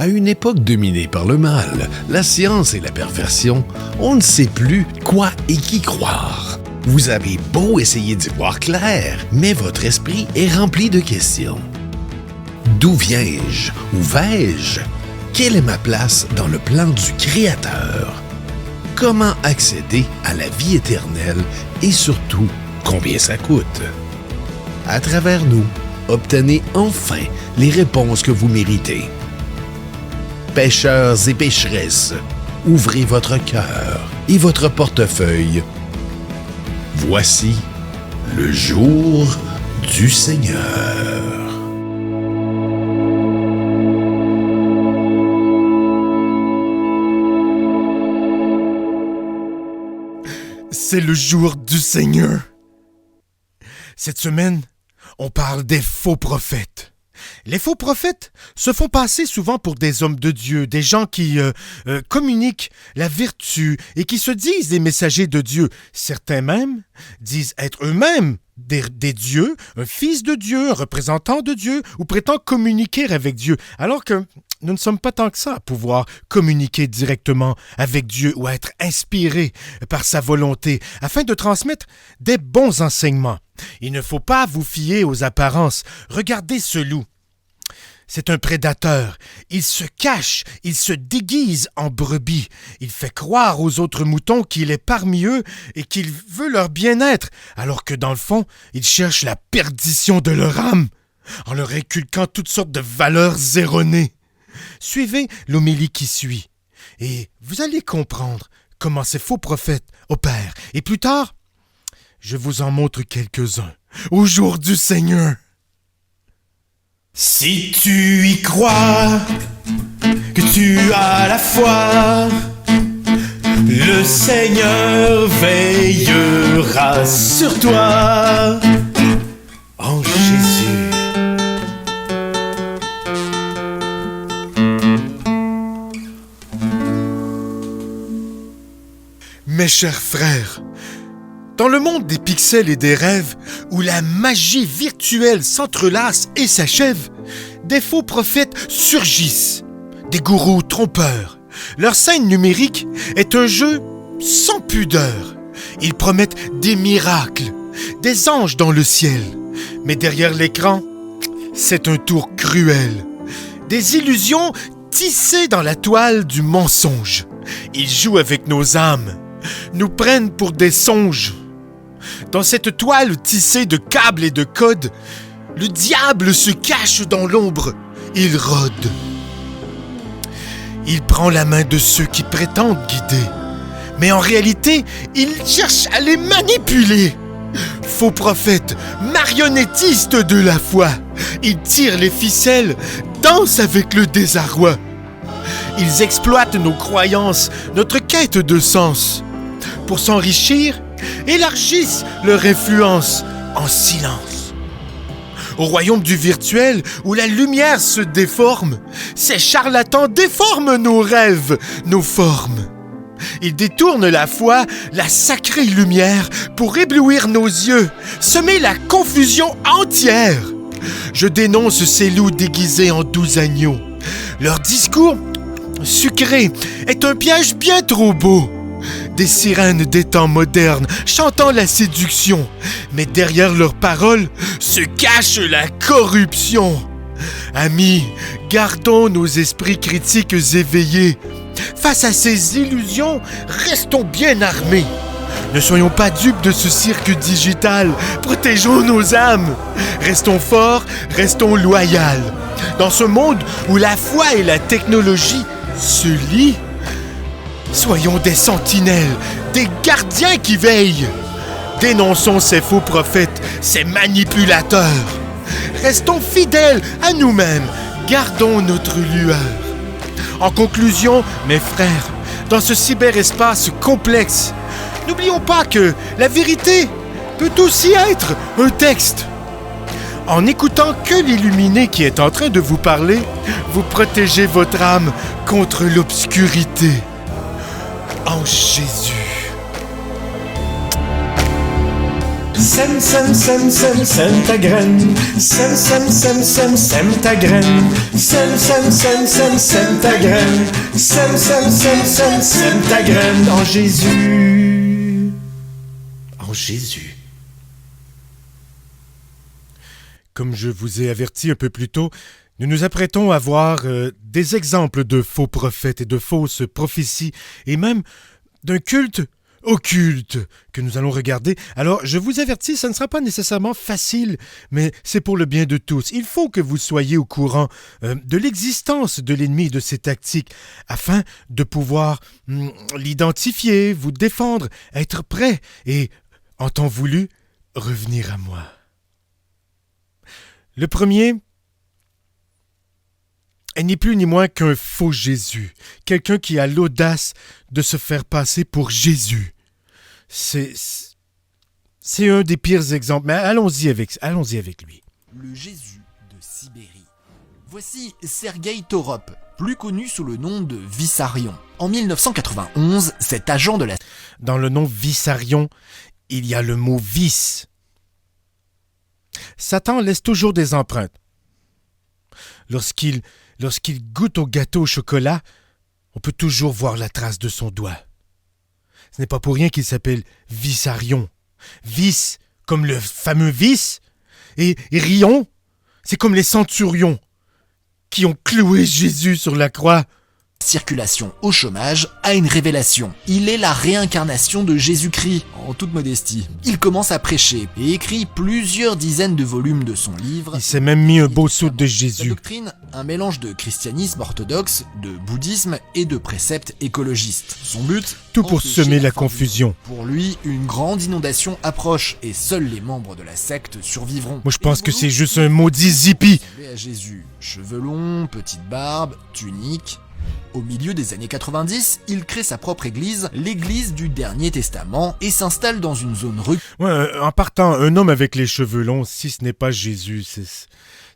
À une époque dominée par le mal, la science et la perversion, on ne sait plus quoi et qui croire. Vous avez beau essayer d'y voir clair, mais votre esprit est rempli de questions. D'où viens-je? Où vais-je? Quelle est ma place dans le plan du Créateur? Comment accéder à la vie éternelle et surtout, combien ça coûte? À travers nous, obtenez enfin les réponses que vous méritez. Pécheurs et pécheresses, ouvrez votre cœur et votre portefeuille. Voici le jour du Seigneur. C'est le jour du Seigneur. Cette semaine, on parle des faux prophètes. Les faux prophètes se font passer souvent pour des hommes de Dieu, des gens qui communiquent la vertu et qui se disent des messagers de Dieu. Certains même disent être eux-mêmes des dieux, un fils de Dieu, un représentant de Dieu, ou prétendent communiquer avec Dieu, alors que nous ne sommes pas tant que ça à pouvoir communiquer directement avec Dieu ou à être inspirés par sa volonté afin de transmettre des bons enseignements. Il ne faut pas vous fier aux apparences. Regardez ce loup. C'est un prédateur. Il se cache, il se déguise en brebis. Il fait croire aux autres moutons qu'il est parmi eux et qu'il veut leur bien-être, alors que dans le fond, il cherche la perdition de leur âme, en leur inculquant toutes sortes de valeurs erronées. Suivez l'homélie qui suit, et vous allez comprendre comment ces faux prophètes opèrent. Et plus tard, je vous en montre quelques-uns. Au jour du Seigneur. Si tu y crois, que tu as la foi, le Seigneur veillera sur toi. En Jésus. Mes chers frères, dans le monde des pixels et des rêves, où la magie virtuelle s'entrelace et s'achève, des faux prophètes surgissent, des gourous trompeurs. Leur scène numérique est un jeu sans pudeur. Ils promettent des miracles, des anges dans le ciel. Mais derrière l'écran, c'est un tour cruel. Des illusions tissées dans la toile du mensonge. Ils jouent avec nos âmes, nous prennent pour des songes. Dans cette toile tissée de câbles et de codes, le diable se cache dans l'ombre, il rôde. Il prend la main de ceux qui prétendent guider, mais en réalité, il cherche à les manipuler. Faux prophètes, marionnettistes de la foi, ils tirent les ficelles, dansent avec le désarroi. Ils exploitent nos croyances, notre quête de sens. Pour s'enrichir, élargissent leur influence en silence. Au royaume du virtuel, où la lumière se déforme, ces charlatans déforment nos rêves, nos formes. Ils détournent la foi, la sacrée lumière, pour éblouir nos yeux, semer la confusion entière. Je dénonce ces loups déguisés en doux agneaux. Leur discours sucré est un piège bien trop beau. Des sirènes des temps modernes chantant la séduction, mais derrière leurs paroles se cache la corruption. Amis, gardons nos esprits critiques éveillés. Face à ces illusions, restons bien armés. Ne soyons pas dupes de ce cirque digital. Protégeons nos âmes. Restons forts, restons loyaux. Dans ce monde où la foi et la technologie se lient, soyons des sentinelles, des gardiens qui veillent. Dénonçons ces faux prophètes, ces manipulateurs. Restons fidèles à nous-mêmes, gardons notre lueur. En conclusion, mes frères, dans ce cyberespace complexe, n'oublions pas que la vérité peut aussi être un texte. En n'écoutant que l'illuminé qui est en train de vous parler, vous protégez votre âme contre l'obscurité. En Jésus. Sème ta graine. Sème ta graine. Sème ta graine. Sème ta graine en Jésus. En Jésus. Comme je vous ai averti un peu plus tôt, nous nous apprêtons à voir des exemples de faux prophètes et de fausses prophéties, et même d'un culte occulte que nous allons regarder. Alors, je vous avertis, ça ne sera pas nécessairement facile, mais c'est pour le bien de tous. Il faut que vous soyez au courant de l'existence de l'ennemi et de ses tactiques, afin de pouvoir l'identifier, vous défendre, être prêt et, en temps voulu, revenir à moi. Le premier est ni plus ni moins qu'un faux Jésus, quelqu'un qui a l'audace de se faire passer pour Jésus. C'est un des pires exemples, mais allons-y avec lui. Le Jésus de Sibérie. Voici Sergueï Torop, plus connu sous le nom de Vissarion. En 1991, cet agent de la... Dans le nom Vissarion, il y a le mot « vice ». Satan laisse toujours des empreintes. Lorsqu'il goûte au gâteau au chocolat, on peut toujours voir la trace de son doigt. Ce n'est pas pour rien qu'il s'appelle Vissarion. Vice, comme le fameux vice, et Rion, c'est comme les centurions qui ont cloué Jésus sur la croix. Circulation au chômage a une révélation. Il est la réincarnation de Jésus-Christ, en toute modestie. Il commence à prêcher et écrit plusieurs dizaines de volumes de son livre. Il s'est même mis un beau saut de Sa Jésus. doctrine, un mélange de christianisme orthodoxe, de bouddhisme et de préceptes écologistes. Son but, Tout pour empêcher semer la fin du confusion. monde. Pour lui, une grande inondation approche et seuls les membres de la secte survivront. Moi, je pense que c'est juste un maudit zippy. Ressemblait à Jésus. Cheveux longs, petite barbe, tunique. Au milieu des années 90, il crée sa propre église, l'église du Dernier Testament, et s'installe dans une zone Ouais, en partant, un homme avec les cheveux longs, si ce n'est pas Jésus,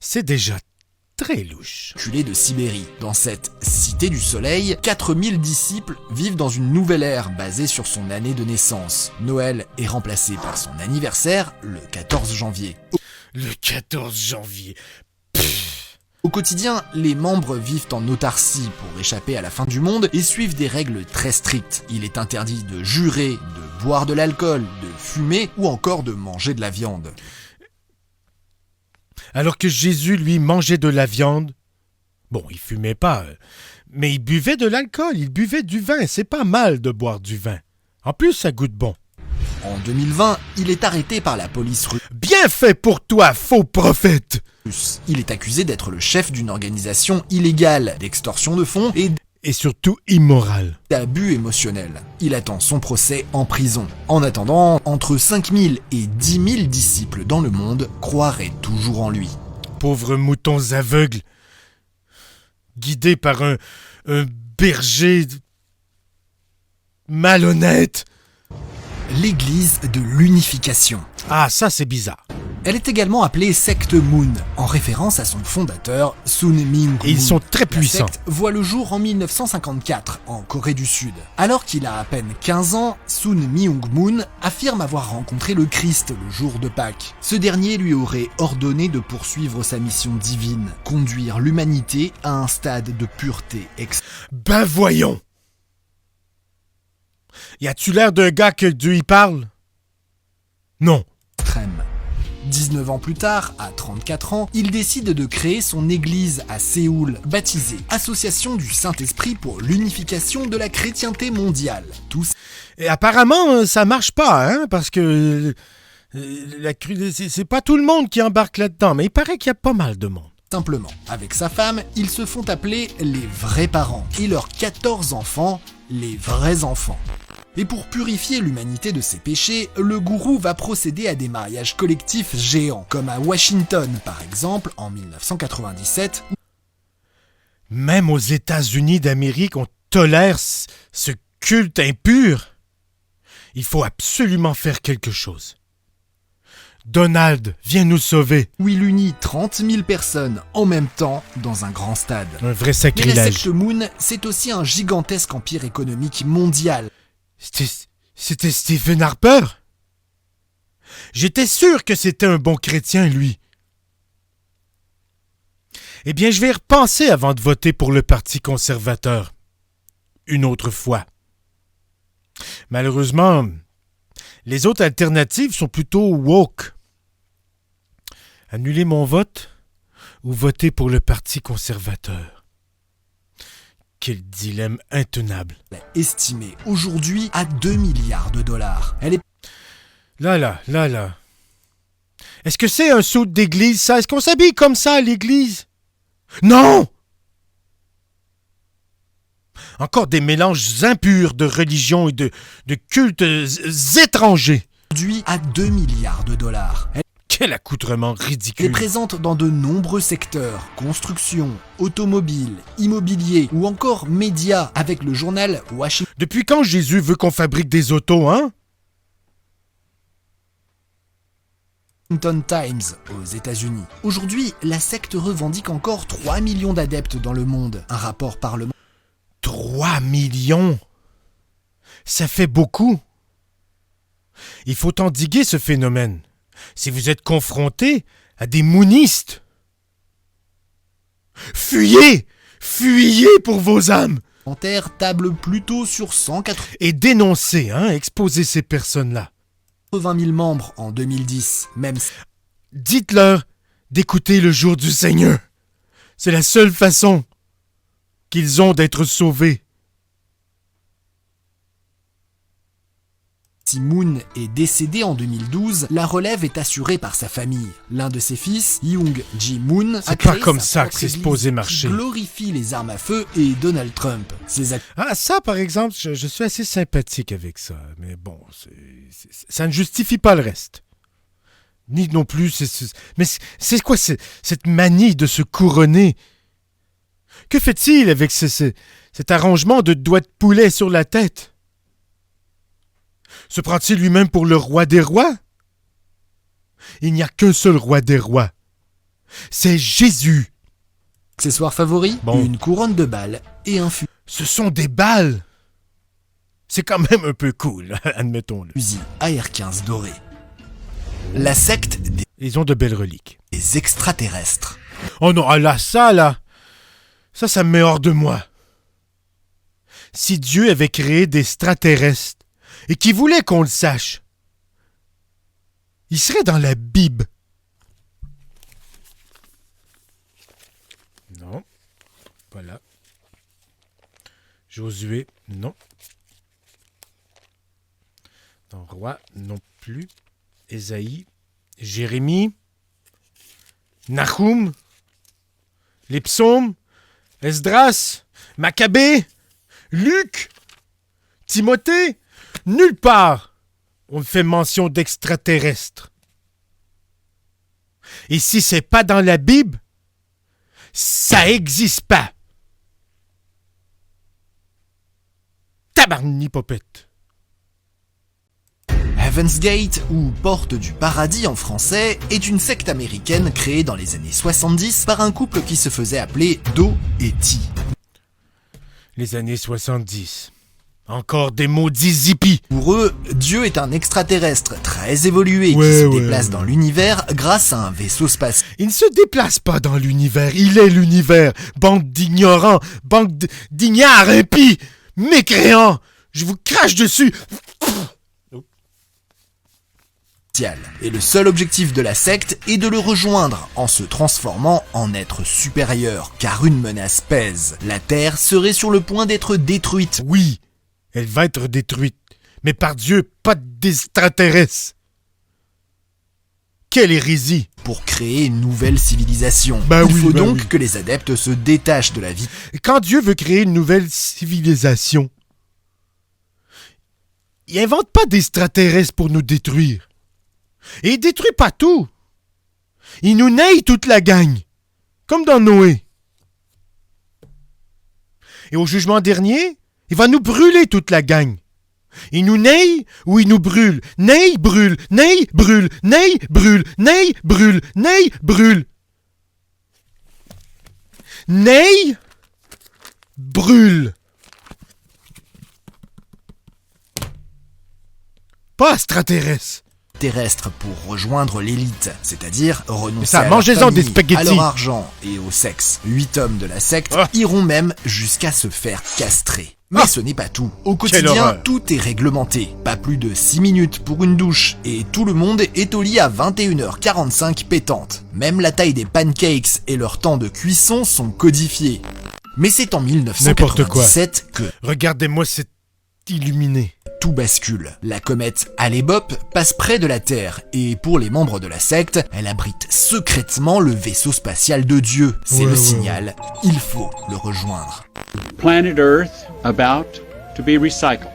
c'est déjà très louche. reculée de Sibérie. Dans cette cité du soleil, 4000 disciples vivent dans une nouvelle ère basée sur son année de naissance. Noël est remplacé par son anniversaire, le 14 janvier. Le 14 janvier. Au quotidien, les membres vivent en autarcie pour échapper à la fin du monde et suivent des règles très strictes. Il est interdit de jurer, de boire de l'alcool, de fumer ou encore de manger de la viande. Alors que Jésus, lui, mangeait de la viande. Bon, il fumait pas, mais il buvait de l'alcool, il buvait du vin. C'est pas mal de boire du vin. En plus, ça goûte bon. En 2020, il est arrêté par la police russe. Bien fait pour toi, faux prophète! Il est accusé d'être le chef d'une organisation illégale d'extorsion de fonds et surtout immoral. d'abus émotionnels. Il attend son procès en prison. En attendant, entre 5000 et 10 000 disciples dans le monde croiraient toujours en lui. Pauvres moutons aveugles, guidés par un berger malhonnête. L'église de l'unification. Ah, ça c'est bizarre. Elle est également appelée secte Moon, en référence à son fondateur, Sun Myung Moon. Et ils sont très La puissants. secte voit le jour en 1954, en Corée du Sud. Alors qu'il a à peine 15 ans, Sun Myung Moon affirme avoir rencontré le Christ le jour de Pâques. Ce dernier lui aurait ordonné de poursuivre sa mission divine, conduire l'humanité à un stade de pureté Ben voyons! Y a-tu l'air d'un gars que Dieu y parle? Non. extrême. 19 ans plus tard, à 34 ans, il décide de créer son église à Séoul, baptisée Association du Saint-Esprit pour l'unification de la chrétienté mondiale. Et apparemment, ça marche pas, hein, parce que c'est pas tout le monde qui embarque là-dedans, mais il paraît qu'il y a pas mal de monde. Simplement, avec sa femme, ils se font appeler les vrais parents, et leurs 14 enfants, les vrais enfants. Et pour purifier l'humanité de ses péchés, le gourou va procéder à des mariages collectifs géants, comme à Washington par exemple en 1997. Même aux États-Unis d'Amérique, on tolère ce culte impur. Il faut absolument faire quelque chose. Donald, viens nous sauver. Où il unit 30 000 personnes en même temps dans un grand stade. Un vrai Mais la sacrilège. secte Moon, c'est aussi un gigantesque empire économique mondial. C'était Stephen Harper? J'étais sûr que c'était un bon chrétien, lui. Eh bien, je vais y repenser avant de voter pour le Parti conservateur. Une autre fois. Malheureusement, les autres alternatives sont plutôt woke. Annuler mon vote ou voter pour le Parti conservateur? Quel dilemme intenable. Estimée aujourd'hui à 2 milliards de dollars. Elle est Là. Est-ce que c'est un saut d'église, ça? Est-ce qu'on s'habille comme ça à l'église? Non! Encore des mélanges impurs de religions et de cultes étrangers. aujourd'hui à 2 milliards de dollars. Quel accoutrement Elle est ridicule. présente dans de nombreux secteurs, construction, automobile, immobilier ou encore médias avec le journal Washington Depuis quand Jésus veut qu'on fabrique des autos, hein? Times aux États-Unis. Aujourd'hui, la secte revendique encore 3 millions d'adeptes dans le monde. Un rapport parlementaire 3 millions! Ça fait beaucoup. Il faut endiguer ce phénomène. Si vous êtes confronté à des moonistes, fuyez! Fuyez pour vos âmes! table plutôt sur 180 Et dénoncez, exposez ces personnes-là. 000 membres en 2010. Même Dites-leur d'écouter le jour du Seigneur. C'est la seule façon qu'ils ont d'être sauvés. si Moon est décédé en 2012, la relève est assurée par sa famille. L'un de ses fils, Young Ji-moon, C'est a pas créé comme sa ça propre que c'est église supposé qui marcher. glorifie les armes à feu et Donald Trump. Ah, ça, par exemple, je suis assez sympathique avec ça. Mais bon, ça ne justifie pas le reste. Ni non plus... Mais c'est quoi cette manie de se couronner? Que fait-il avec cet arrangement de doigts de poulet sur la tête? Se prend-il lui-même pour le roi des rois? Il n'y a qu'un seul roi des rois. C'est Jésus. Accessoire favori, Bon. une couronne de balles et un Ce sont des balles. C'est quand même un peu cool, admettons-le. fusil AR-15 doré. La secte Ils ont de belles reliques. des extraterrestres. Oh non, ah là, ça me met hors de moi. Si Dieu avait créé des extraterrestres et qu'il voulait qu'on le sache, il serait dans la Bible. Non. Voilà. Josué, non. Dans Roi, non plus. Ésaïe, Jérémie, Nahum, les psaumes, Esdras, Maccabée, Luc, Timothée, nulle part on fait mention d'extraterrestres. Et si c'est pas dans la Bible, ça existe pas. Tabarnipopette. Heaven's Gate, ou Porte du Paradis en français, est une secte américaine créée dans les années 70 par un couple qui se faisait appeler Do et Ti. Les années 70. Encore des maudits hippies. Pour eux, Dieu est un extraterrestre très évolué qui Ouais, se ouais, déplace ouais. dans l'univers grâce à un vaisseau spatial. Il ne se déplace pas dans l'univers, il est l'univers. Bande d'ignorants, d'ignards impies, mécréants. Je vous crache dessus. Et le seul objectif de la secte est de le rejoindre en se transformant en être supérieur, car une menace pèse. La Terre serait sur le point d'être détruite. Oui, elle va être détruite. Mais par Dieu, pas d'extraterrestres. Quelle hérésie. Pour créer une nouvelle civilisation. Bah Il oui, faut bah donc oui. que les adeptes se détachent de la vie. Et quand Dieu veut créer une nouvelle civilisation, il invente pas d'extraterrestres pour nous détruire. Et il détruit pas tout. Il nous naille toute la gang. Comme dans Noé. Et au jugement dernier, il va nous brûler toute la gang. Il nous naille ou il nous brûle. Naille, brûle, naille, brûle, naille, brûle, naille, brûle, naille, brûle. Naille, brûle. Pas extraterrestre. terrestre pour rejoindre l'élite, c'est-à-dire renoncer ça, à leur mangez-en des famille, spaghettis. à leur argent et au sexe. 8 hommes de la secte iront même jusqu'à se faire castrer. Mais ce n'est pas tout. Au quotidien, horreur. tout est réglementé. Pas plus de 6 minutes pour une douche. Et tout le monde est au lit à 21h45 pétante. Même la taille des pancakes et leur temps de cuisson sont codifiés. Mais c'est en N'importe quoi. 1997 que Regardez-moi cet illuminé. tout bascule. La comète Hale-Bopp passe près de la Terre et pour les membres de la secte, elle abrite secrètement le vaisseau spatial de Dieu. C'est le signal, il faut le rejoindre. Planet Earth about to be recycled.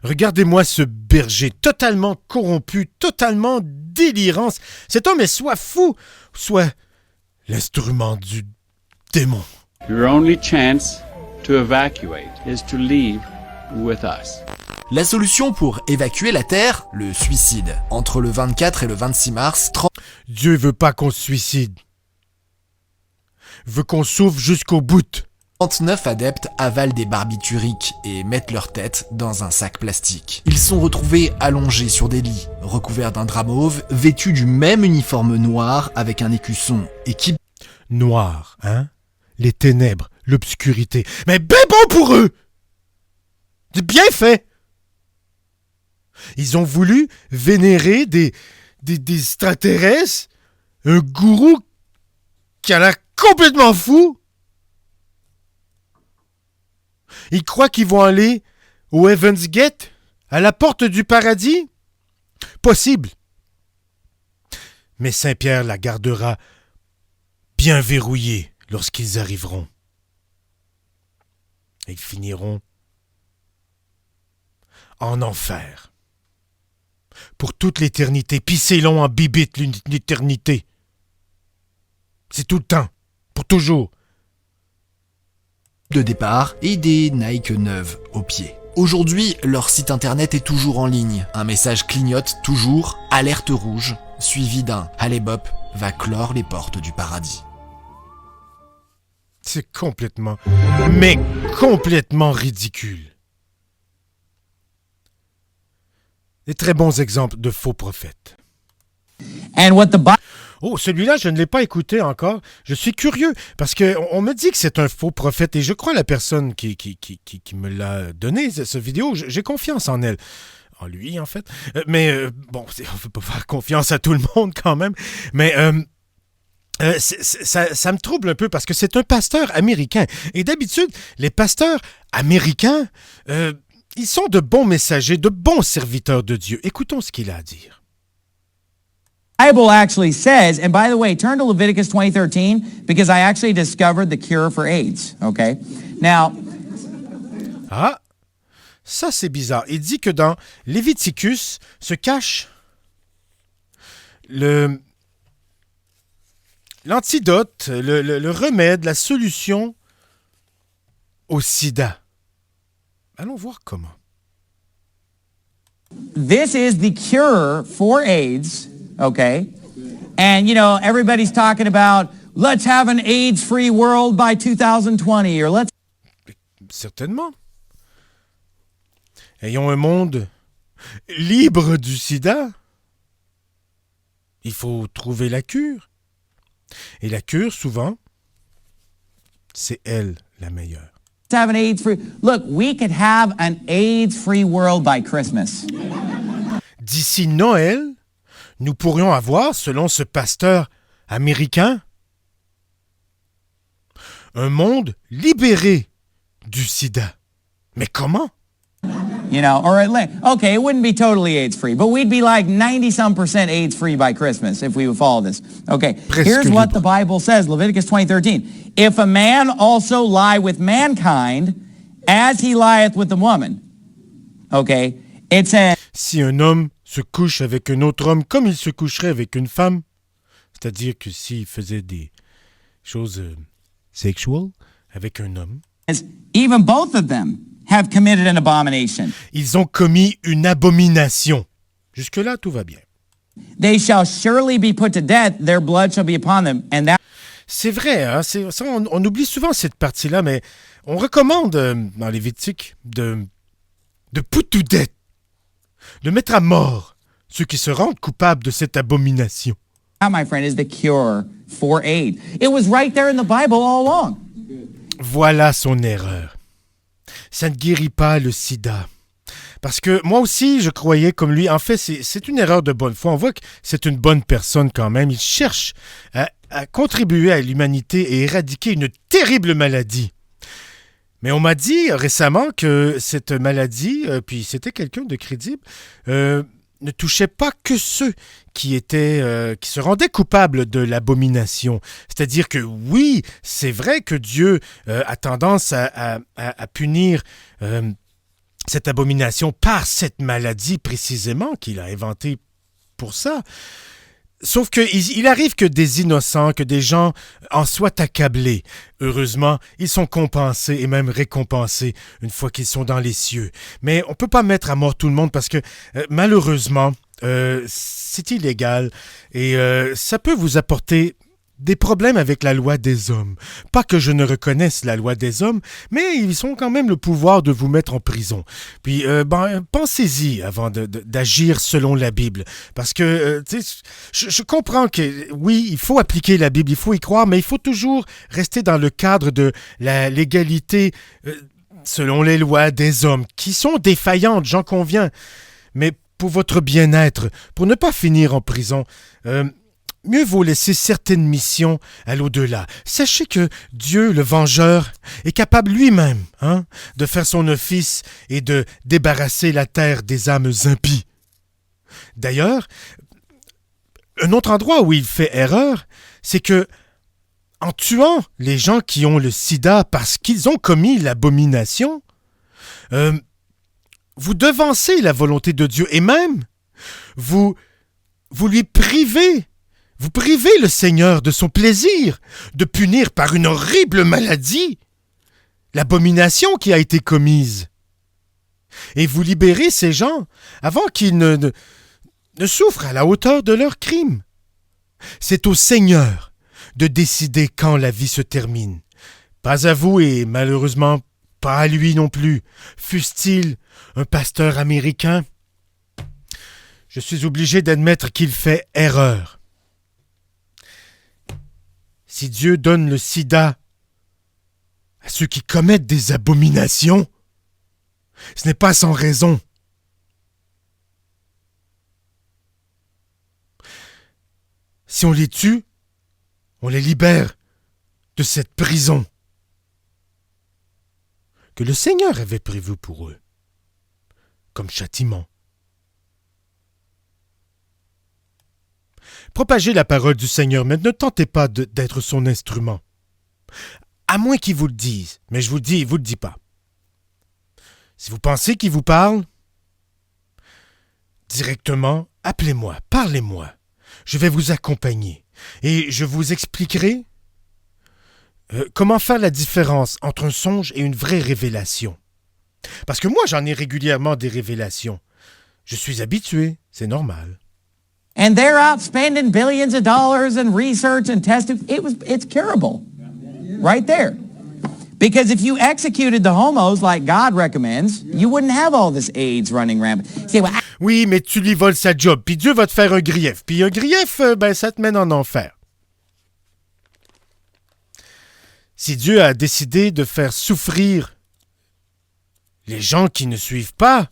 Regardez-moi ce berger totalement corrompu, totalement délirant. Cet homme est soit fou, soit l'instrument du démon. Your only chance to evacuate is to leave with us. La solution pour évacuer la Terre, le suicide. Entre le 24 et le 26 mars, Dieu veut pas qu'on se suicide. Veut qu'on souffre jusqu'au bout. 39 adeptes avalent des barbituriques et mettent leur tête dans un sac plastique. Ils sont retrouvés allongés sur des lits, recouverts d'un drap mauve, vêtus du même uniforme noir avec un écusson, équipe Noir, hein? Les ténèbres, l'obscurité. Mais ben bon pour eux! C'est bien fait! Ils ont voulu vénérer des extraterrestres, un gourou qui a l'air complètement fou. Ils croient qu'ils vont aller au Heaven's Gate, à la porte du paradis? Possible. Mais Saint-Pierre la gardera bien verrouillée lorsqu'ils arriveront. Et ils finiront en enfer. Pour toute l'éternité. Puis c'est long en bibite, l'éternité. C'est tout le temps. Pour toujours. de départ et des Nike neuves aux pieds. Aujourd'hui, leur site internet est toujours en ligne. Un message clignote toujours, alerte rouge, suivi d'un Hale-Bopp va clore les portes du paradis. C'est complètement, mais complètement ridicule. Des très bons exemples de faux prophètes. And what the Bible Oh, celui-là, je ne l'ai pas écouté encore. Je suis curieux, parce qu'on me dit que c'est un faux prophète, et je crois la personne qui me l'a donné, cette vidéo, j'ai confiance en elle. En lui, en fait. Bon, on ne peut pas faire confiance à tout le monde, quand même. Mais ça me trouble un peu, parce que c'est un pasteur américain. Et d'habitude, les pasteurs américains, ils sont de bons messagers, de bons serviteurs de Dieu. Écoutons ce qu'il a à dire. actually says, and by the way, turn to Leviticus 20:13 because I actually discovered the cure for AIDS, okay? Now, Ah, ça c'est bizarre. Il dit que dans Léviticus se cache l'antidote, le remède, la solution au sida. Allons voir comment. this is the cure for AIDS, okay? And, you know, everybody's talking about, let's have an AIDS-free world by 2020, or let's... Certainement. Ayons un monde libre du sida. Il faut trouver la cure. Et la cure, souvent, c'est elle la meilleure. have an AIDS-free... Look, we could have an AIDS-free world by Christmas. D'ici Noël, nous pourrions avoir, selon ce pasteur américain, un monde libéré du sida. Mais comment? You know, or at least, okay, it wouldn't be totally AIDS-free, but we'd be like 90-some% AIDS-free by Christmas if we would follow this. Okay, Presque here's what the libre. Bible says, Leviticus 20:13. If a man also lie with mankind, as he lieth with the woman, okay, it says, Si un homme se couche avec un autre homme comme il se coucherait avec une femme, c'est-à-dire que s'il faisait des choses sexuelles avec un homme, even both of them have committed an abomination. ils ont commis une abomination. Jusque-là, tout va bien. They shall surely be put to death, their blood shall be upon them, and that C'est vrai, hein, on oublie souvent cette partie-là, mais on recommande dans Lévitique de put to death, de mettre à mort ceux qui se rendent coupables de cette abomination. That, my friend, is the cure for AIDS. It was right there in the Bible all along. Voilà son erreur. Ça ne guérit pas le sida. Parce que moi aussi, je croyais comme lui. En fait, c'est une erreur de bonne foi. On voit que c'est une bonne personne quand même. Il cherche à contribuer à l'humanité et éradiquer une terrible maladie. Mais on m'a dit récemment que cette maladie, puis c'était quelqu'un de crédible, ne touchait pas que ceux qui se rendaient coupables de l'abomination. C'est-à-dire que oui, c'est vrai que Dieu a tendance à punir cette abomination par cette maladie précisément qu'il a inventée pour ça. Sauf qu'il arrive que des innocents, que des gens en soient accablés. Heureusement, ils sont compensés et même récompensés une fois qu'ils sont dans les cieux. Mais on ne peut pas mettre à mort tout le monde parce que malheureusement, c'est illégal et ça peut vous apporter des problèmes avec la loi des hommes. Pas que je ne reconnaisse la loi des hommes, mais ils ont quand même le pouvoir de vous mettre en prison. Puis, pensez-y avant d'agir selon la Bible. Parce que, je comprends que, oui, il faut appliquer la Bible, il faut y croire, mais il faut toujours rester dans le cadre de la légalité selon les lois des hommes, qui sont défaillantes, j'en conviens. Mais pour votre bien-être, pour ne pas finir en prison, mieux vaut laisser certaines missions à l'au-delà. Sachez que Dieu, le vengeur, est capable lui-même de faire son office et de débarrasser la terre des âmes impies. D'ailleurs, un autre endroit où il fait erreur, c'est que, en tuant les gens qui ont le sida parce qu'ils ont commis l'abomination, vous devancez la volonté de Dieu et même, vous lui privez. Vous privez le Seigneur de son plaisir de punir par une horrible maladie l'abomination qui a été commise. Et vous libérez ces gens avant qu'ils ne souffrent à la hauteur de leur crime. C'est au Seigneur de décider quand la vie se termine. Pas à vous et malheureusement pas à lui non plus, fût-il un pasteur américain. Je suis obligé d'admettre qu'il fait erreur. Si Dieu donne le sida à ceux qui commettent des abominations, ce n'est pas sans raison. Si on les tue, on les libère de cette prison que le Seigneur avait prévue pour eux, comme châtiment. Propagez la parole du Seigneur, mais ne tentez pas d'être son instrument. À moins qu'il vous le dise, mais je vous le dis, il ne vous le dit pas. Si vous pensez qu'il vous parle, directement, appelez-moi, parlez-moi. Je vais vous accompagner et je vous expliquerai comment faire la différence entre un songe et une vraie révélation. Parce que moi, j'en ai régulièrement des révélations. Je suis habitué, c'est normal. And they're out spending billions of dollars in research and testing. It's curable. Right there. Because if you executed the homos like God recommends, you wouldn't have all this AIDS running rampant. Oui, mais tu lui voles sa job, puis Dieu va te faire un grief. Puis un grief, ça te mène en enfer. Si Dieu a décidé de faire souffrir les gens qui ne suivent pas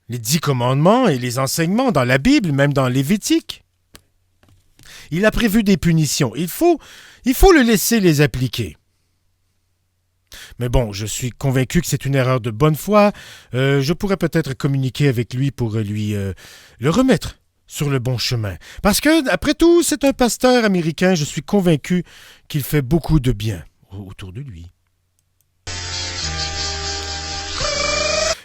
les 10 commandements et les enseignements dans la Bible, même dans Lévitique, il a prévu des punitions. Il faut le laisser les appliquer. Mais bon, je suis convaincu que c'est une erreur de bonne foi. Je pourrais peut-être communiquer avec lui pour lui le remettre sur le bon chemin. Parce que, après tout, c'est un pasteur américain. Je suis convaincu qu'il fait beaucoup de bien autour de lui.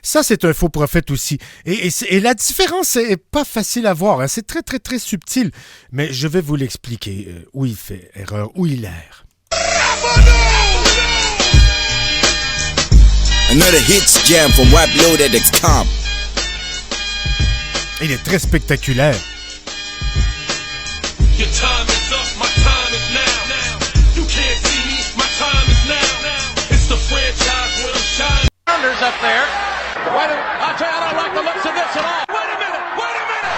Ça, c'est un faux prophète aussi. Et la différence n'est pas facile à voir. Hein. C'est très, très, très subtil. Mais je vais vous l'expliquer où il fait erreur, où il erre. Another hits jam from WebLoaded.com. Il est très spectaculaire. Your time is up, my time is now. You can't see me, my time is now. It's the franchise where I'm shining. Up there. I don't like the looks of this at all. Wait a minute.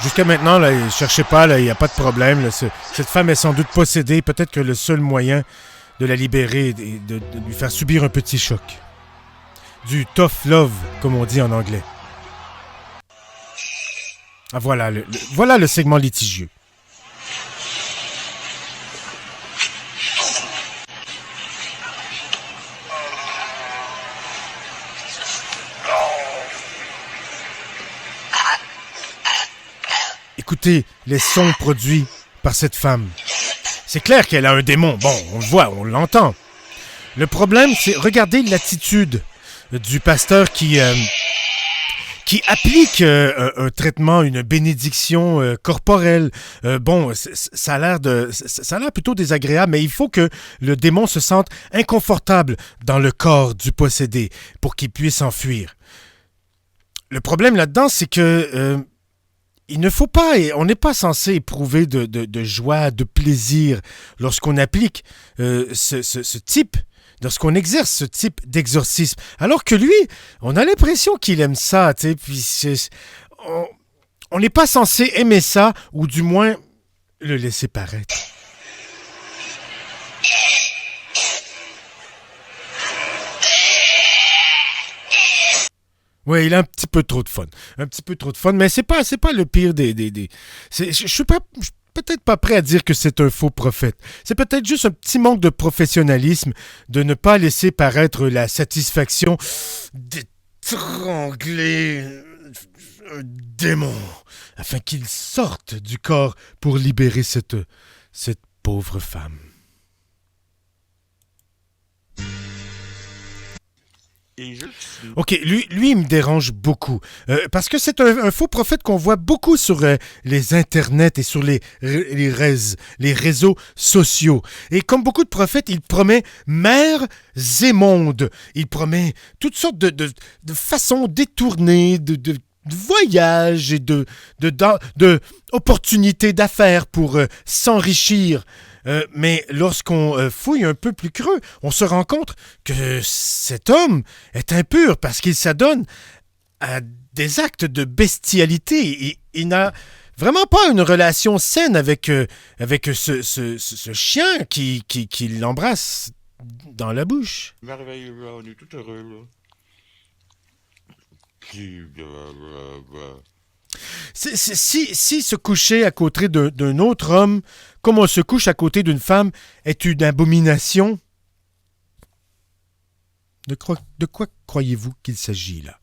Jusqu'à maintenant, là, cherchez pas, il n'y a pas de problème. Là, cette femme est sans doute possédée. Peut-être que le seul moyen de la libérer est de lui faire subir un petit choc. Du tough love, comme on dit en anglais. Ah, voilà le segment litigieux. Écoutez les sons produits par cette femme. C'est clair qu'elle a un démon. Bon, on le voit, on l'entend. Le problème, c'est regarder l'attitude du pasteur qui applique un traitement, une bénédiction corporelle. Ça a l'air plutôt désagréable, mais il faut que le démon se sente inconfortable dans le corps du possédé pour qu'il puisse s'enfuir. Le problème là-dedans, c'est que il ne faut pas, on n'est pas censé éprouver de joie, de plaisir lorsqu'on applique ce type, lorsqu'on exerce ce type d'exorcisme. Alors que lui, on a l'impression qu'il aime ça, tu sais, puis on n'est pas censé aimer ça, ou du moins le laisser paraître. Oui, il a un petit peu trop de fun. Un petit peu trop de fun, mais c'est pas le pire des... Je suis peut-être pas prêt à dire que c'est un faux prophète. C'est peut-être juste un petit manque de professionnalisme de ne pas laisser paraître la satisfaction d'étrangler un démon afin qu'il sorte du corps pour libérer cette pauvre femme. OK, lui, il me dérange beaucoup. Parce que c'est un faux prophèt qu'on voit beaucoup sur les internets et sur les réseaux sociaux. Et comme beaucoup de prophètes, il promet mers et mondes. Il promet toutes sortes de façons détournées, de voyages et de opportunités d'affaires pour s'enrichir. Mais lorsqu'on fouille un peu plus creux, on se rend compte que cet homme est impur parce qu'il s'adonne à des actes de bestialité. Il n'a vraiment pas une relation saine avec ce chien qui l'embrasse dans la bouche. Merveilleux, on est tout heureux, là. Si se coucher à côté d'un autre homme, comme on se couche à côté d'une femme, est une abomination, de quoi croyez-vous qu'il s'agit là?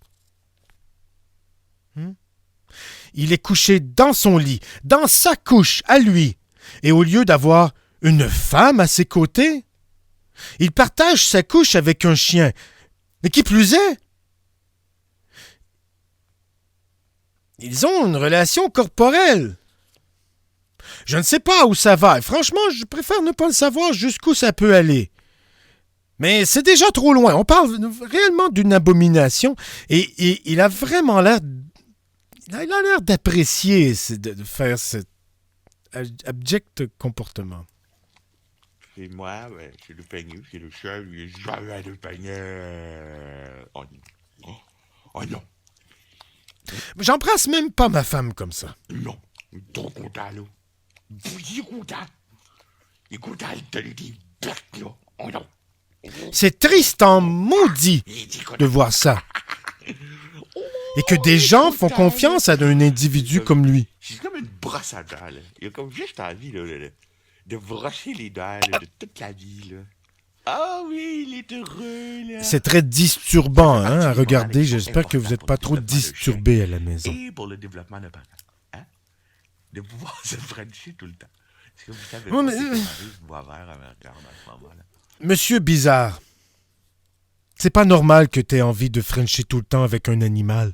Il est couché dans son lit, dans sa couche, à lui, et au lieu d'avoir une femme à ses côtés, il partage sa couche avec un chien. Mais qui plus est, ils ont une relation corporelle. Je ne sais pas où ça va. Et franchement, je préfère ne pas le savoir jusqu'où ça peut aller. Mais c'est déjà trop loin. On parle réellement d'une abomination. Et il a vraiment l'air... Il a l'air d'apprécier de faire cet abject comportement. C'est moi, ouais, c'est le peigneux, c'est le seul, il est jamais le peigneux. Oh non. Oh non. J'embrasse même pas ma femme comme ça. Non, trop content, là. Vous êtes content. Il est content de te dire, là. Oh non. C'est triste en maudit de voir ça. Et que des gens font confiance à un individu comme lui. C'est comme une brosse à dents, là. Il a comme juste envie, là, de brosser les dents, là, de toute la vie, là. Ah oui, il est heureux, là. C'est très disturbant, hein, à regarder. J'espère que vous n'êtes pas trop disturbés à la maison. Et pour le développement de parents, hein? De pouvoir se frencher tout le temps. Est-ce que vous savez Oh, pas mais... c'est comment je bois vert à ce moment-là? Monsieur Bizarre, c'est pas normal que t'aies envie de frencher tout le temps avec un animal.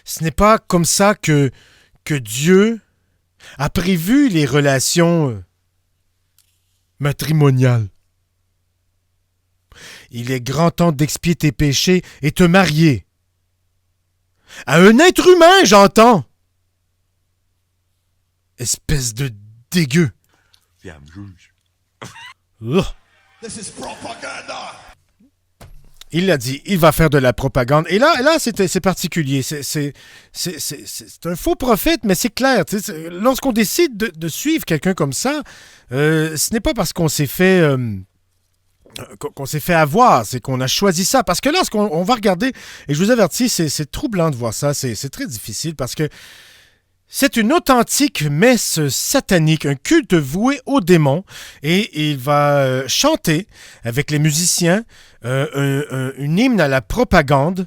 Ce n'est pas comme ça que Dieu a prévu les relations matrimoniales. Il est grand temps d'expier tes péchés et te marier. À un être humain, j'entends. Espèce de dégueu. Viens, me juge. Oh. This is propaganda. Il l'a dit, il va faire de la propagande. Et là c'est particulier. C'est un faux prophète, mais c'est clair. Lorsqu'on décide de suivre quelqu'un comme ça, ce n'est pas parce qu'on s'est fait avoir, c'est qu'on a choisi ça. Parce que là, on va regarder, et je vous avertis, c'est troublant de voir ça. C'est très difficile parce que c'est une authentique messe satanique, un culte voué aux démons, et il va chanter avec les musiciens une hymne à la propagande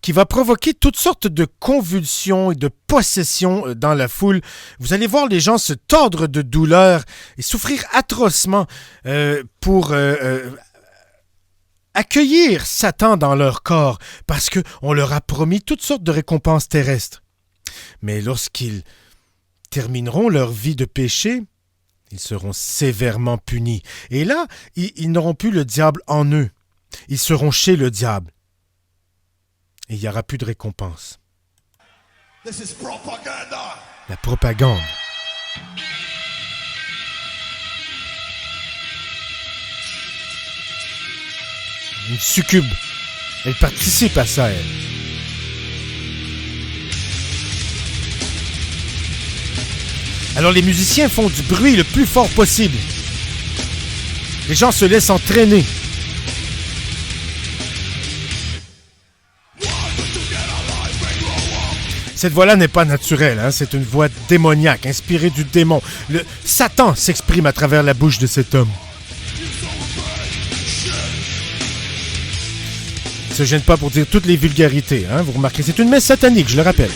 qui va provoquer toutes sortes de convulsions et de possessions dans la foule. Vous allez voir les gens se tordre de douleur et souffrir atrocement pour accueillir Satan dans leur corps, parce qu'on leur a promis toutes sortes de récompenses terrestres. Mais lorsqu'ils termineront leur vie de péché, ils seront sévèrement punis. Et là, ils n'auront plus le diable en eux. Ils seront chez le diable. Et il n'y aura plus de récompense. La propagande. Une succube. Elle participe à ça, elle. Alors les musiciens font du bruit le plus fort possible. Les gens se laissent entraîner. Cette voix-là n'est pas naturelle, hein? C'est une voix démoniaque, inspirée du démon. Le Satan s'exprime à travers la bouche de cet homme. Il ne se gêne pas pour dire toutes les vulgarités, hein? Vous remarquez, c'est une messe satanique, je le rappelle.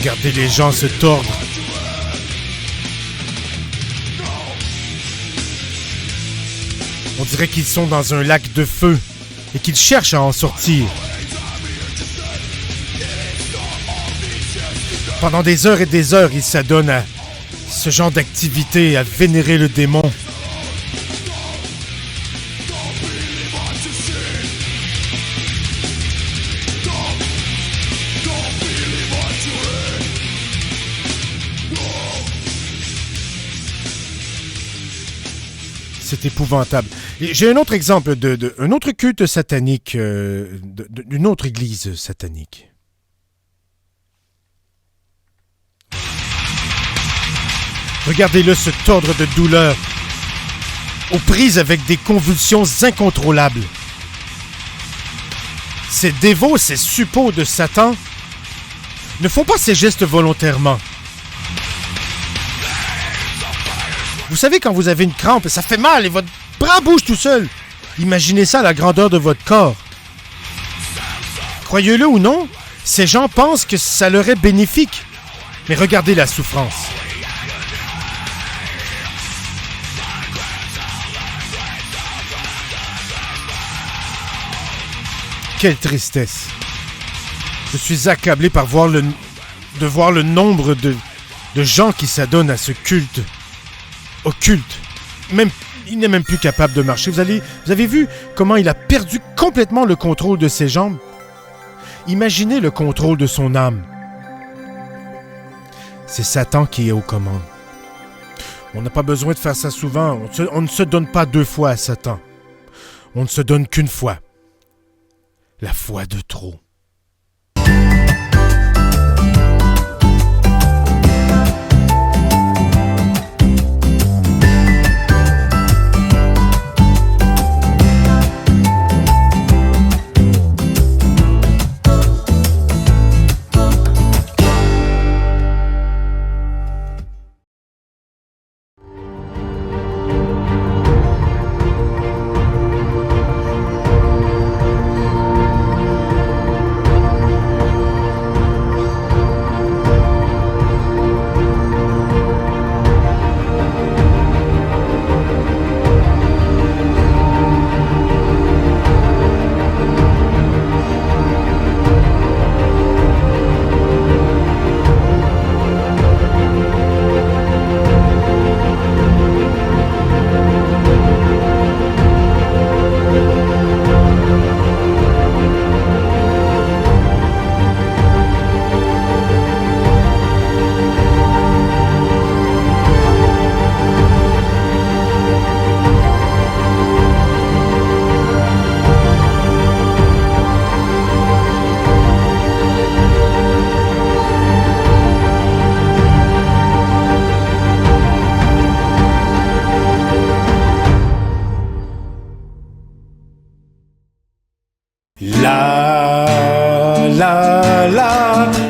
Regardez les gens se tordre. On dirait qu'ils sont dans un lac de feu et qu'ils cherchent à en sortir. Pendant des heures et des heures, ils s'adonnent à ce genre d'activité, à vénérer le démon. C'est épouvantable. Et j'ai un autre exemple un autre culte satanique, d'une autre église satanique. Regardez-le se tordre de douleur, aux prises avec des convulsions incontrôlables. Ces dévots, ces suppôts de Satan, ne font pas ces gestes volontairement. Vous savez, quand vous avez une crampe, ça fait mal et votre bras bouge tout seul. Imaginez ça à la grandeur de votre corps. Croyez-le ou non, ces gens pensent que ça leur est bénéfique. Mais regardez la souffrance. Quelle tristesse. Je suis accablé par voir le nombre de gens qui s'adonnent à ce culte. Occulte. Il n'est même plus capable de marcher. Vous avez vu comment il a perdu complètement le contrôle de ses jambes? Imaginez le contrôle de son âme. C'est Satan qui est aux commandes. On n'a pas besoin de faire ça souvent. On ne se donne pas 2 fois à Satan. On ne se donne qu'une fois. La fois de trop.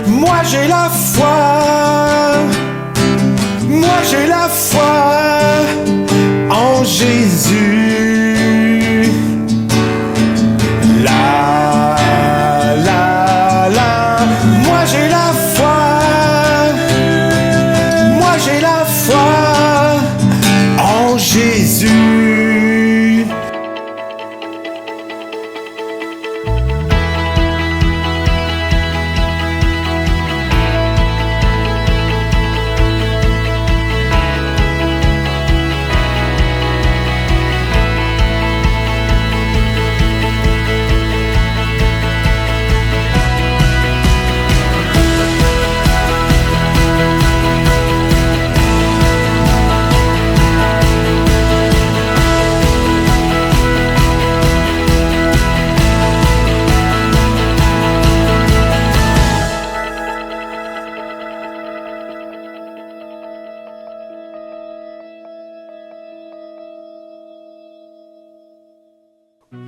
Moi j'ai la foi. Moi j'ai la foi en Jésus. Moi j'ai la foi. Moi j'ai la foi en Jésus.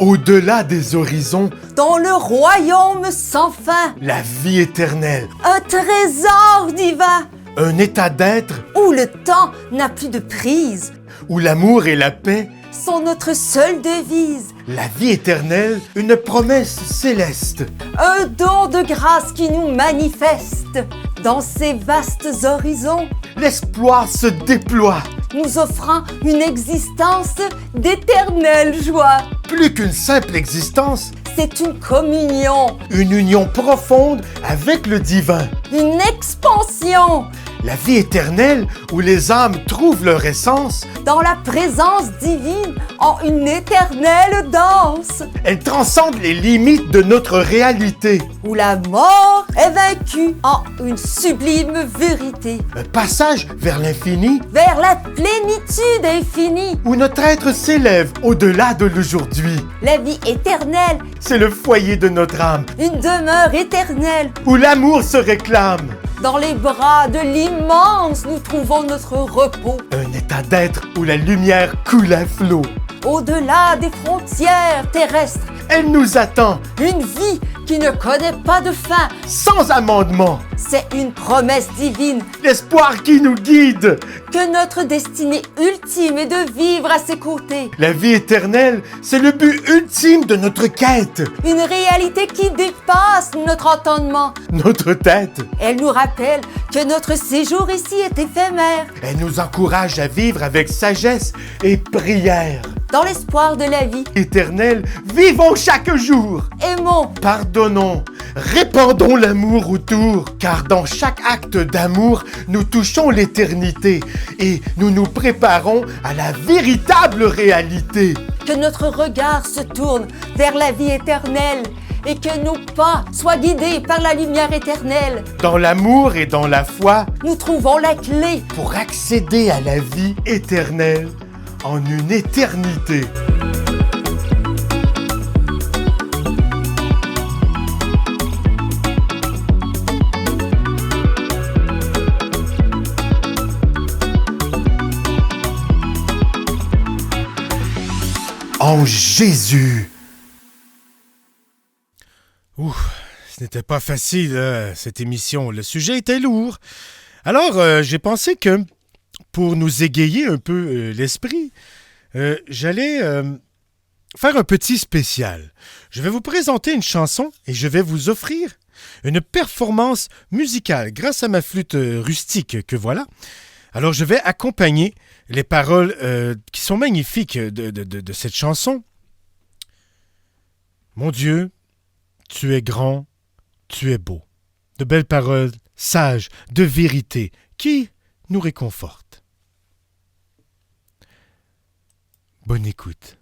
Au-delà des horizons, dans le royaume sans fin, la vie éternelle, un trésor divin, un état d'être où le temps n'a plus de prise, où l'amour et la paix, sont notre seule devise, la vie éternelle, une promesse céleste, un don de grâce qui nous manifeste dans ces vastes horizons, l'espoir se déploie, nous offrant une existence d'éternelle joie. Plus qu'une simple existence, c'est une communion, une union profonde avec le divin, une expansion, la vie éternelle où les âmes trouvent leur essence dans la présence divine en une éternelle danse. Elle transcende les limites de notre réalité, où la mort est vaincue en une sublime vérité, un passage vers l'infini, vers la plénitude infinie, où notre être s'élève au-delà de l'aujourd'hui. La vie éternelle, c'est le foyer de notre âme, une demeure éternelle, où l'amour se réclame. Dans les bras de l'immense, nous trouvons notre repos. Un état d'être où la lumière coule à flot. Au-delà des frontières terrestres, elle nous attend. Une vie qui ne connaît pas de fin. Sans amendement. C'est une promesse divine. L'espoir qui nous guide. Que notre destinée ultime est de vivre à ses côtés. La vie éternelle, c'est le but ultime de notre quête. Une réalité qui dépasse notre entendement. Notre tête. Elle nous rappelle que notre séjour ici est éphémère. Elle nous encourage à vivre avec sagesse et prière. Dans l'espoir de la vie éternelle, vivons chaque jour. Aimons. Pardonnons. Répandons l'amour autour. Car dans chaque acte d'amour, nous touchons l'éternité et nous nous préparons à la véritable réalité. Que notre regard se tourne vers la vie éternelle et que nos pas soient guidés par la lumière éternelle. Dans l'amour et dans la foi, nous trouvons la clé pour accéder à la vie éternelle en une éternité. En Jésus. Ouh, ce n'était pas facile, cette émission. Le sujet était lourd. Alors, j'ai pensé que pour nous égayer un peu l'esprit, j'allais faire un petit spécial. Je vais vous présenter une chanson et je vais vous offrir une performance musicale grâce à ma flûte rustique que voilà. Alors, je vais accompagner les paroles qui sont magnifiques de cette chanson. Mon Dieu, tu es grand, tu es beau. De belles paroles sages, de vérité, qui nous réconfortent. Bonne écoute.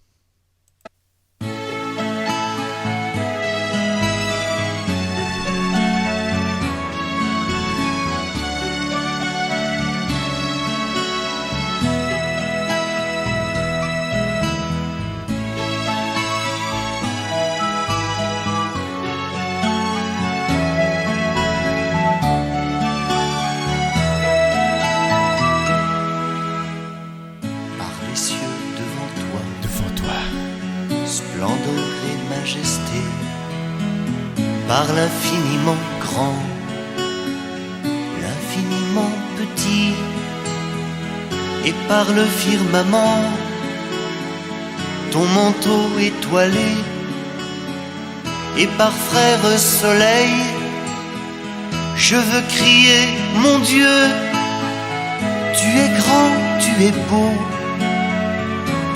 Splendeur et majesté, par l'infiniment grand, l'infiniment petit, et par le firmament, ton manteau étoilé, et par frère soleil, je veux crier, mon Dieu, tu es grand, tu es beau,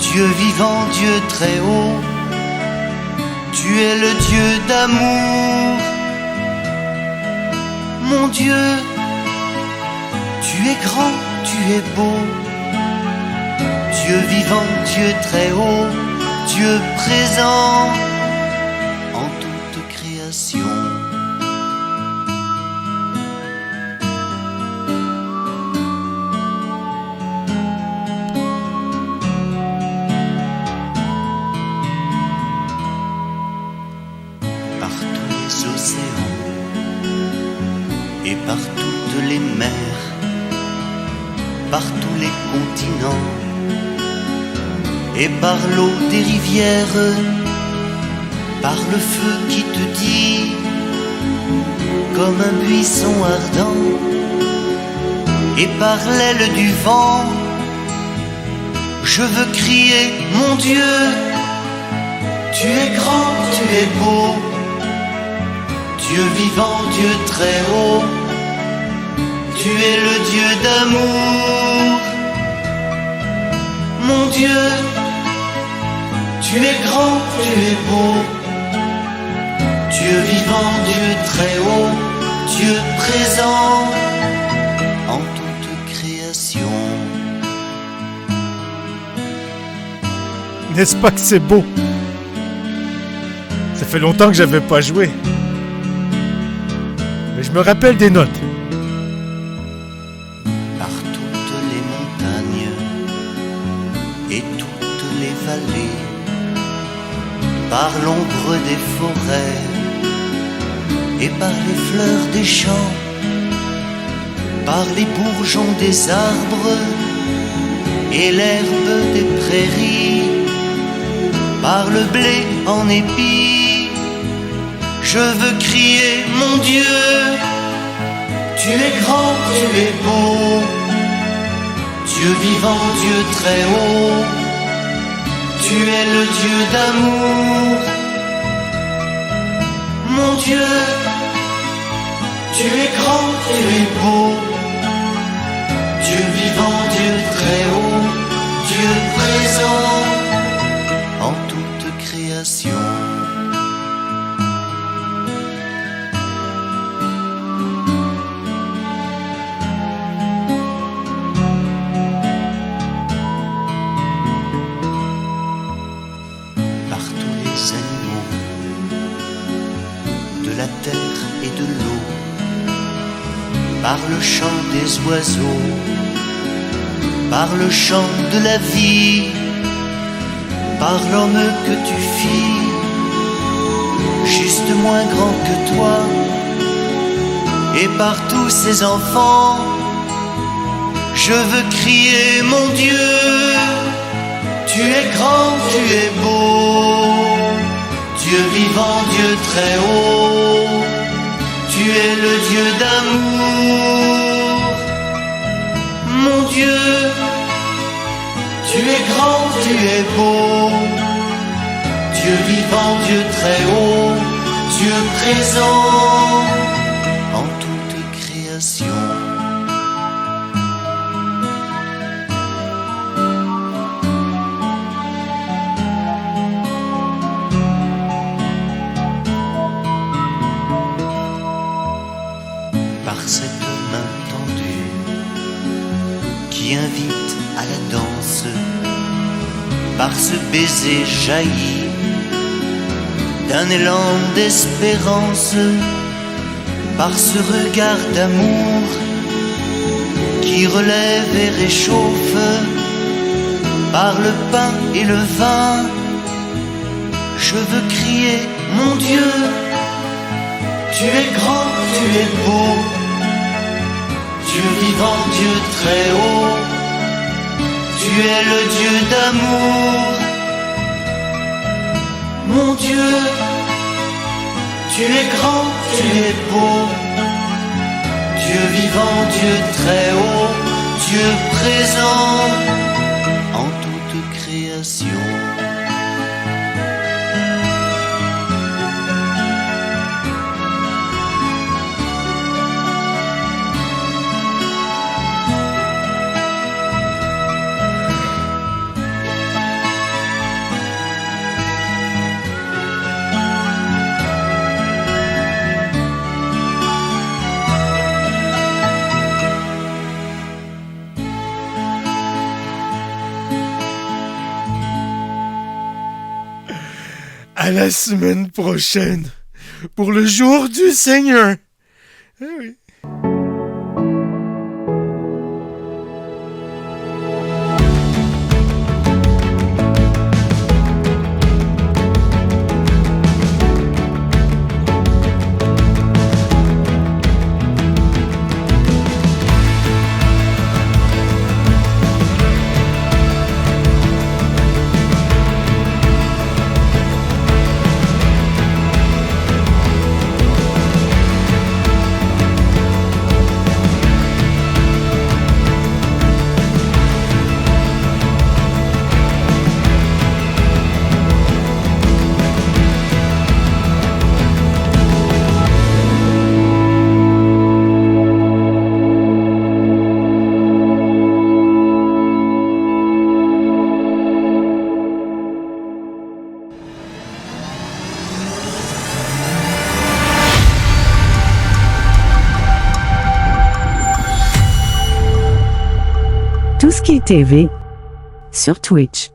Dieu vivant, Dieu très haut, tu es le Dieu d'amour. Mon Dieu, tu es grand, tu es beau, Dieu vivant, Dieu très haut, Dieu présent en toute création. Et par toutes les mers, par tous les continents, et par l'eau des rivières, par le feu qui te dit, comme un buisson ardent, et par l'aile du vent, je veux crier, mon Dieu, tu es grand, tu es beau, Dieu vivant, Dieu très haut, tu es le Dieu d'amour. Mon Dieu, tu es grand, tu es beau, Dieu vivant, Dieu très haut, Dieu présent en toute création. N'est-ce pas que c'est beau? Ça fait longtemps que j'avais pas joué. Mais je me rappelle des notes. Par toutes les montagnes et toutes les vallées, par l'ombre des forêts et par les fleurs des champs, par les bourgeons des arbres et l'herbe des prairies, par le blé en épis, je veux crier, mon Dieu, tu es grand, tu es beau, Dieu vivant, Dieu très haut, tu es le Dieu d'amour. Mon Dieu, tu es grand, tu es beau, Dieu vivant, Dieu très haut, Dieu présent en toute création. La terre et de l'eau, par le chant des oiseaux, par le chant de la vie, par l'homme que tu fis, juste moins grand que toi, et par tous ces enfants, je veux crier, mon Dieu, tu es grand, tu es beau, Dieu vivant, Dieu très haut, tu es le Dieu d'amour. Mon Dieu, tu es grand, tu es beau, Dieu vivant, Dieu très haut, Dieu présent en toute création. Par cette main tendue qui invite à la danse, par ce baiser jailli d'un élan d'espérance, par ce regard d'amour qui relève et réchauffe, par le pain et le vin, je veux crier, mon Dieu, tu es grand, tu es beau, Dieu vivant, Dieu très haut, tu es le Dieu d'amour. Mon Dieu, Tu es grand, tu es beau, Dieu vivant, Dieu très haut, Dieu présent en toute création. À la semaine prochaine, pour le jour du Seigneur. Ah oui. Tout ce qui est TV sur Twitch.